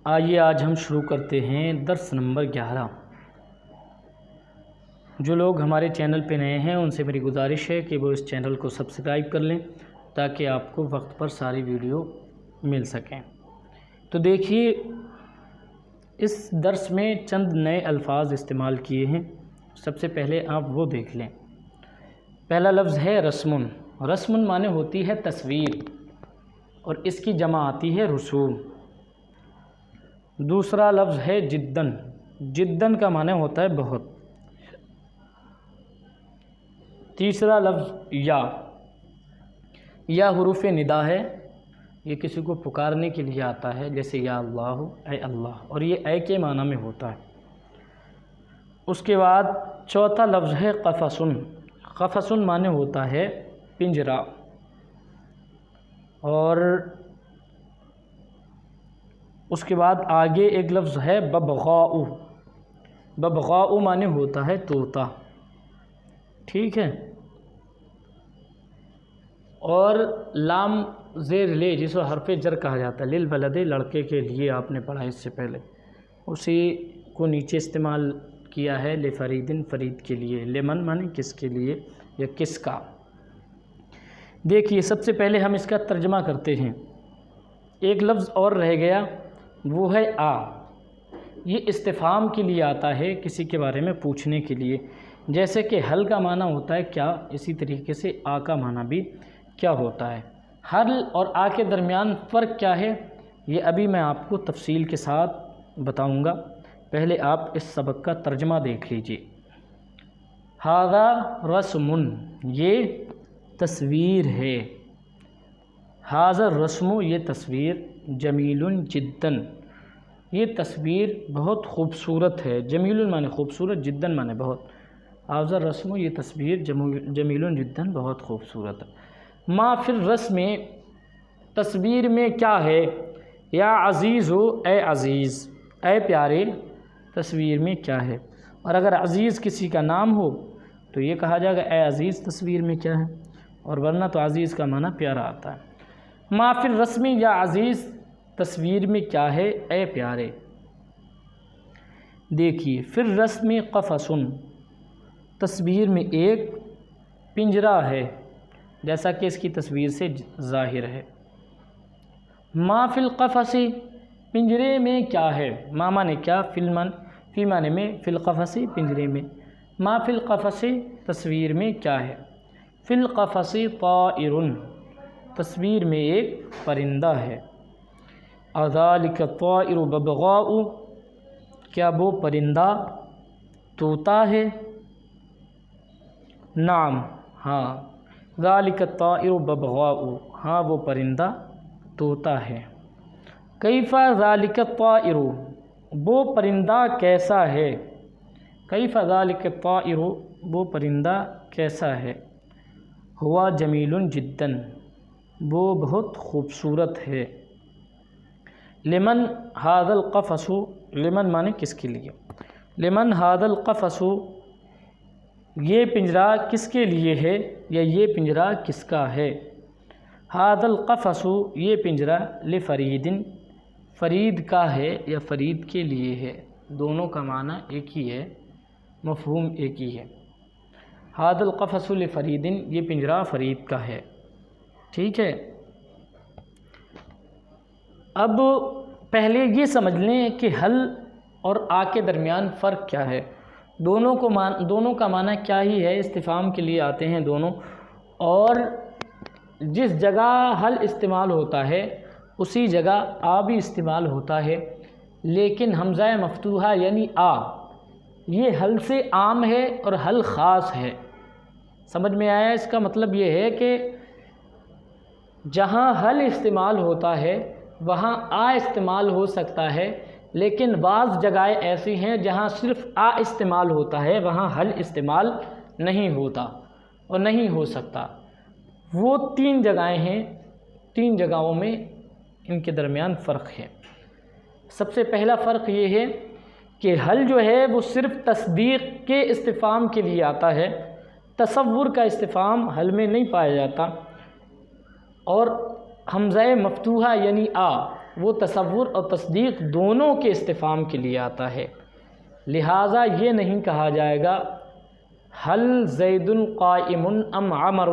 آئیے آج ہم شروع کرتے ہیں درس نمبر 11۔ جو لوگ ہمارے چینل پہ نئے ہیں ان سے میری گزارش ہے کہ وہ اس چینل کو سبسکرائب کر لیں تاکہ آپ کو وقت پر ساری ویڈیو مل سکیں۔ تو دیکھیے، اس درس میں چند نئے الفاظ استعمال کیے ہیں۔ سب سے پہلے آپ وہ دیکھ لیں۔ پہلا لفظ ہے رسم۔ رسم معنی ہوتی ہے تصویر اور اس کی جمع آتی ہے رسوم۔ دوسرا لفظ ہے جدن۔ جدن کا معنی ہوتا ہے بہت۔ تیسرا لفظ یا حروف ندا ہے، یہ کسی کو پکارنے کے لیے آتا ہے، جیسے یا اللہ، اے اللہ، اور یہ اے کے معنی میں ہوتا ہے۔ اس کے بعد چوتھا لفظ ہے قفصن۔ قفصن معنی ہوتا ہے پنجرا۔ اور اس کے بعد آگے ایک لفظ ہے ببغاء۔ ببغاء معنی ہوتا ہے طوطا، ٹھیک ہے۔ اور لام زیر لے، جس کو حرف جر کہا جاتا ہے، للبلد، لڑکے کے لیے، آپ نے پڑھا اس سے پہلے، اسی کو نیچے استعمال کیا ہے لفریدن، فرید کے لیے۔ لمن معنی کس کے لیے یا کس کا۔ دیکھیے، سب سے پہلے ہم اس کا ترجمہ کرتے ہیں۔ ایک لفظ اور رہ گیا، وہ ہے آ۔ یہ استفہام کے لیے آتا ہے، کسی کے بارے میں پوچھنے کے لیے، جیسے کہ حل کا معنی ہوتا ہے کیا، اسی طریقے سے آ کا معنی بھی کیا ہوتا ہے۔ حل اور آ کے درمیان فرق کیا ہے، یہ ابھی میں آپ کو تفصیل کے ساتھ بتاؤں گا۔ پہلے آپ اس سبق کا ترجمہ دیکھ لیجئے۔ ھذا رسم، یہ تصویر ہے۔ ھذا الرسم، یہ تصویر، جمیل جداً، یہ تصویر بہت خوبصورت ہے۔ جمیل معنی خوبصورت، جداً معنی بہت۔ ھذا الرسم، یہ تصویر، جمیل جداً، بہت خوبصورت ہے۔ ما فی الرسم، تصویر میں کیا ہے، یا عزیز ہو، اے عزیز، اے پیارے، تصویر میں کیا ہے۔ اور اگر عزیز کسی کا نام ہو تو یہ کہا جائے گا اے عزیز، تصویر میں کیا ہے، اور ورنہ تو عزیز کا معنی پیارا آتا ہے۔ ما فی الرسم، یا عزیز، تصویر میں کیا ہے، اے پیارے۔ دیکھیے، فی الرسم قفص، تصویر میں ایک پنجرا ہے، جیسا کہ اس کی تصویر سے ظاہر ہے۔ ما فی القفص، پنجرے میں کیا ہے۔ ما معنی کیا، فی معنی میں، فی القفص، پنجرے میں۔ ما فی القفص، تصویر میں کیا ہے۔ فی القفص طائر، تصویر میں ایک پرندہ ہے۔ اذالک الطائر ببغاء، کیا وہ پرندہ طوطا ہے۔ نعم، ہاں، ذالک الطائر ببغاء، ہاں وہ پرندہ طوطا ہے۔ کیف ذالک الطائر، وہ پرندہ کیسا ہے۔ کیف ذالک الطائر، وہ پرندہ کیسا ہے۔ ہوا جمیل جداً، وہ بہت خوبصورت ہے۔ لمن ھذا القفص، لمن معنی کس کے لیے۔ لمن ھذا القفص، یہ پنجرا کس کے لیے ہے، یا یہ پنجرا کس کا ہے۔ ھذا القفص، یہ پنجرا، لفرید، فرید کا ہے یا فرید کے لیے ہے۔ دونوں کا معنی ایک ہی ہے، مفہوم ایک ہی ہے۔ ھذا القفص لفرید، یہ پنجرا فرید کا ہے، ٹھیک ہے۔ اب پہلے یہ سمجھ لیں کہ حل اور آ کے درمیان فرق کیا ہے۔ دونوں کا معنی کیا ہی ہے، استفہام کے لیے آتے ہیں دونوں، اور جس جگہ حل استعمال ہوتا ہے اسی جگہ آ بھی استعمال ہوتا ہے، لیکن حمزہ مفتوحہ یعنی آ، یہ حل سے عام ہے اور حل خاص ہے۔ سمجھ میں آیا؟ اس کا مطلب یہ ہے کہ جہاں حل استعمال ہوتا ہے وہاں آ استعمال ہو سکتا ہے، لیکن بعض جگہیں ایسی ہیں جہاں صرف آ استعمال ہوتا ہے، وہاں حل استعمال نہیں ہوتا اور نہیں ہو سکتا۔ وہ 3 جگہیں ہیں، 3 جگہوں میں ان کے درمیان فرق ہے۔ سب سے پہلا فرق یہ ہے کہ حل جو ہے وہ صرف تصدیق کے استفہام کے لیے آتا ہے، تصور کا استفہام حل میں نہیں پایا جاتا۔ اور حمزہ مفتوحہ یعنی آ، وہ تصور اور تصدیق دونوں کے استفہام کے لیے آتا ہے، لہٰذا یہ نہیں کہا جائے گا حل زید قائم ام عمر،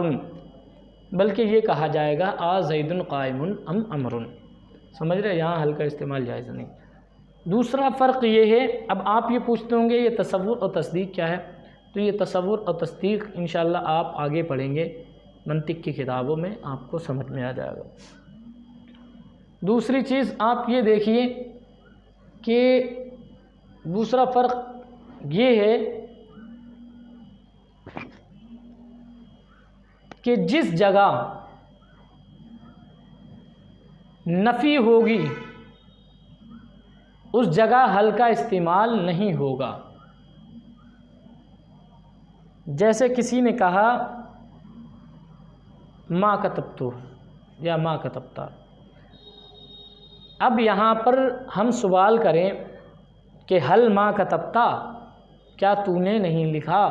بلکہ یہ کہا جائے گا آ زید قائم ام عمر۔ سمجھ رہے؟ یہاں حل کا استعمال جائز نہیں۔ دوسرا فرق یہ ہے، اب آپ یہ پوچھتے ہوں گے یہ تصور اور تصدیق کیا ہے، تو یہ تصور اور تصدیق انشاءاللہ آپ آگے پڑھیں گے منطق کی کتابوں میں، آپ کو سمجھ میں آ جائے گا۔ دوسری چیز آپ یہ دیکھیے کہ دوسرا فرق یہ ہے کہ جس جگہ نفی ہوگی اس جگہ حل کا استعمال نہیں ہوگا۔ جیسے کسی نے کہا ما کتبتو یا ما کتبتا، اب یہاں پر ہم سوال کریں کہ حل ما کتبتا، کیا تو نے نہیں لکھا،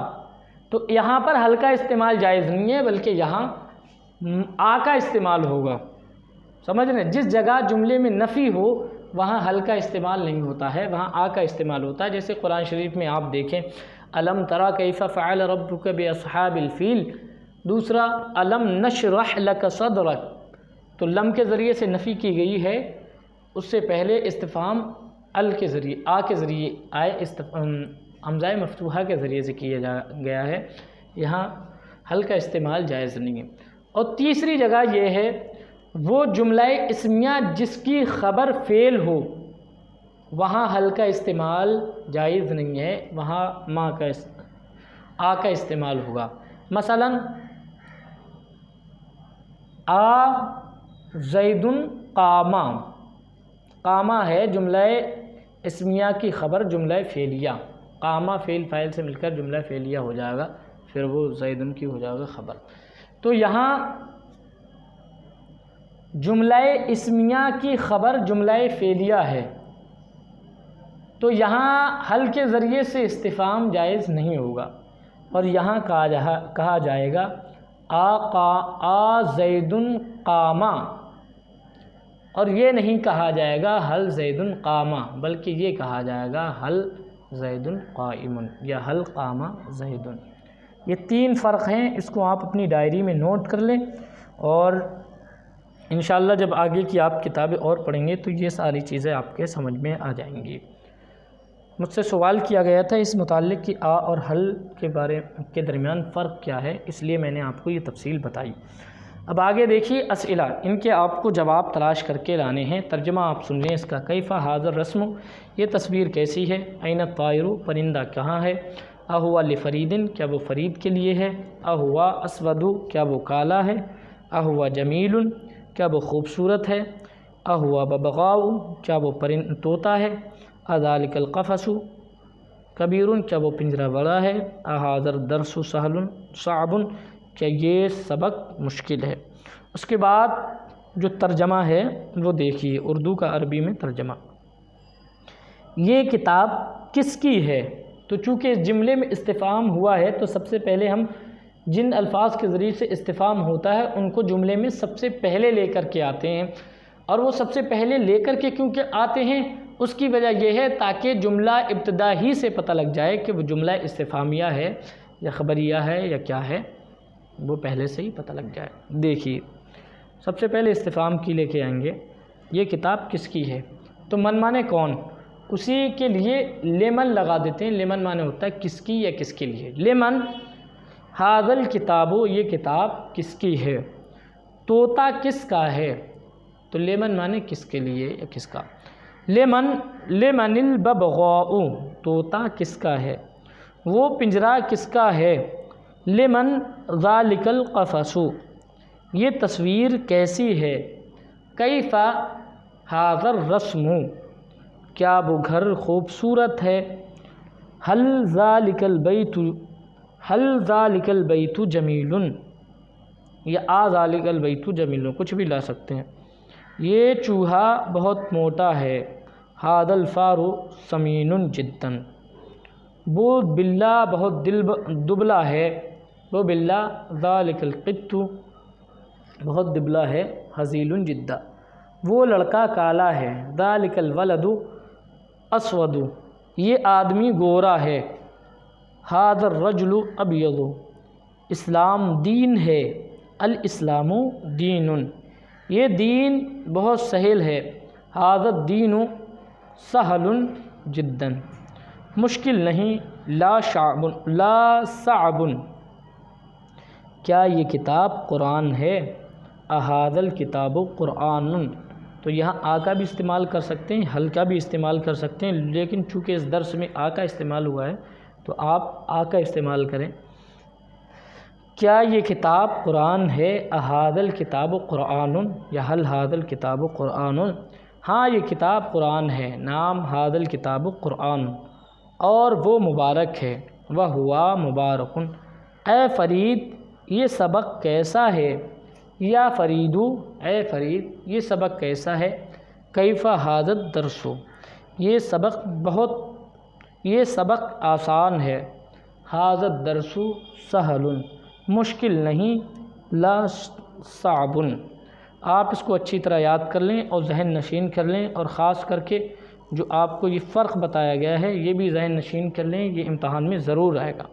تو یہاں پر حل کا استعمال جائز نہیں ہے، بلکہ یہاں آ کا استعمال ہوگا۔ سمجھ رہے ہیں؟ جس جگہ جملے میں نفی ہو وہاں حل کا استعمال نہیں ہوتا ہے، وہاں آ کا استعمال ہوتا ہے۔ جیسے قرآن شریف میں آپ دیکھیں الم تری کیف فعل ربک باصحاب الفیل، دوسرا الم نشرح لک صدرک، تو لم کے ذریعے سے نفی کی گئی ہے، اس سے پہلے استفہام ال کے ذریعے آ کے ذریعے آئے حمزہ مفتوحہ کے ذریعے سے کیا گیا ہے، یہاں حل کا استعمال جائز نہیں ہے۔ اور تیسری جگہ یہ ہے وہ جملہ اسمیہ جس کی خبر فعل ہو وہاں حل کا استعمال جائز نہیں ہے، وہاں آ کا استعمال ہوگا۔ مثلا آ زید قامہ، قامہ ہے جملہ اسمیہ کی خبر جملہ فعلیہ، قامہ فعل فاعل سے مل کر جملہ فعلیہ ہو جائے گا، پھر وہ زیدن کی ہو جائے گا خبر۔ تو یہاں جملہ اسمیہ کی خبر جملہ فعلیہ ہے، تو یہاں حل کے ذریعے سے استفہام جائز نہیں ہوگا، اور یہاں کہا جائے گا آ زید قامہ، اور یہ نہیں کہا جائے گا حل زید قامہ، بلکہ یہ کہا جائے گا حل زید قائم یا حل قامہ زید۔ یہ تین فرق ہیں، اس کو آپ اپنی ڈائری میں نوٹ کر لیں، اور انشاءاللہ جب آگے کی آپ کتابیں اور پڑھیں گے تو یہ ساری چیزیں آپ کے سمجھ میں آ جائیں گی۔ مجھ سے سوال کیا گیا تھا اس متعلق کہ آ اور حل کے درمیان فرق کیا ہے، اس لیے میں نے آپ کو یہ تفصیل بتائی۔ اب آگے دیکھیے اسئلہ، ان کے آپ کو جواب تلاش کر کے لانے ہیں۔ ترجمہ آپ سن لیں اس کا، کیف ھذا الرسم، یہ تصویر کیسی ہے، این الطائر، پرندہ کہاں ہے، اہوا لفرید، کیا وہ فرید کے لیے ہے، اہوا اسود، کیا وہ کالا ہے، اہوا جمیل، کیا وہ خوبصورت ہے، اہوا ببغاء، کیا وہ طوطا ہے، اذالک القفص کبیر، کیا وہ پنجرہ بڑا ہے، اھذا الدرس سہل صعب، کیا یہ سبق مشکل ہے۔ اس کے بعد جو ترجمہ ہے وہ دیکھیے، اردو کا عربی میں ترجمہ۔ یہ کتاب کس کی ہے؟ تو چونکہ اس جملے میں استفہام ہوا ہے تو سب سے پہلے ہم جن الفاظ کے ذریعے سے استفہام ہوتا ہے ان کو جملے میں سب سے پہلے لے کر کے آتے ہیں، اور وہ سب سے پہلے لے کر کے کیونکہ آتے ہیں اس کی وجہ یہ ہے تاکہ جملہ ابتدا ہی سے پتہ لگ جائے کہ وہ جملہ استفہامیہ ہے یا خبریہ ہے یا کیا ہے، وہ پہلے سے ہی پتہ لگ جائے۔ دیکھیے سب سے پہلے استفہام کی لے کے آئیں گے، یہ کتاب کس کی ہے، تو من مانے کون، اسی کے لیے لمن لگا دیتے ہیں۔ لمن مانے ہوتا ہے کس کی یا کس کے لیے۔ لمن ھذا الکتاب، یہ کتاب کس کی ہے، طوطا کس کا ہے، تو لمن مانے کس کے لیے یا کس کا۔ لمن الببغاء، طوطا کس کا ہے، وہ پنجرہ کس کا ہے۔ لمن ذالک القفص، یہ تصویر کیسی ہے۔ کیف ھذا الرسم، کیا وہ گھر خوبصورت ہے۔ حل ذالک البیت جمیل، یا ذالک البیت جمیل، کچھ بھی لا سکتے ہیں۔ یہ چوہا بہت موٹا ہے۔ ھذا الفار سمین جدا، وہ بلّا بہت دبلا ہے، وہ بلّا۔ ذالک القط، بہت دبلا ہے۔ ہزیل جدا، وہ لڑکا کالا ہے، ذالک الولد اسود، یہ آدمی گورا ہے، ھذا الرجل ابیض، اسلام دین ہے، الاسلام دین، یہ دین بہت سہل ہے، ھذا الدین سہل جدا، مشکل نہیں، لا صعب، کیا یہ کتاب قرآن ہے، اھذا الکتاب قرآن، تو یہاں آ کا بھی استعمال کر سکتے ہیں، ہل کا بھی استعمال کر سکتے ہیں، لیکن چونکہ اس درس میں آ کا استعمال ہوا ہے تو آپ آ کا استعمال کریں۔ کیا یہ کتاب قرآن ہے، اھذا الکتاب قرآن یا ہل ھذا الکتاب قرآن، ہاں یہ کتاب قرآن ہے، نام ھذا الکتاب قرآن، اور وہ مبارک ہے، وہوا مبارک، اے فرید یہ سبق کیسا ہے، یا فریدو اے فرید یہ سبق کیسا ہے، کیف ھذا الدرس، یہ سبق آسان ہے، ھذا الدرس سہل، مشکل نہیں، لا صعب، آپ اس کو اچھی طرح یاد کر لیں اور ذہن نشین کر لیں، اور خاص کر کے جو آپ کو یہ فرق بتایا گیا ہے یہ بھی ذہن نشین کر لیں، یہ امتحان میں ضرور آئے گا۔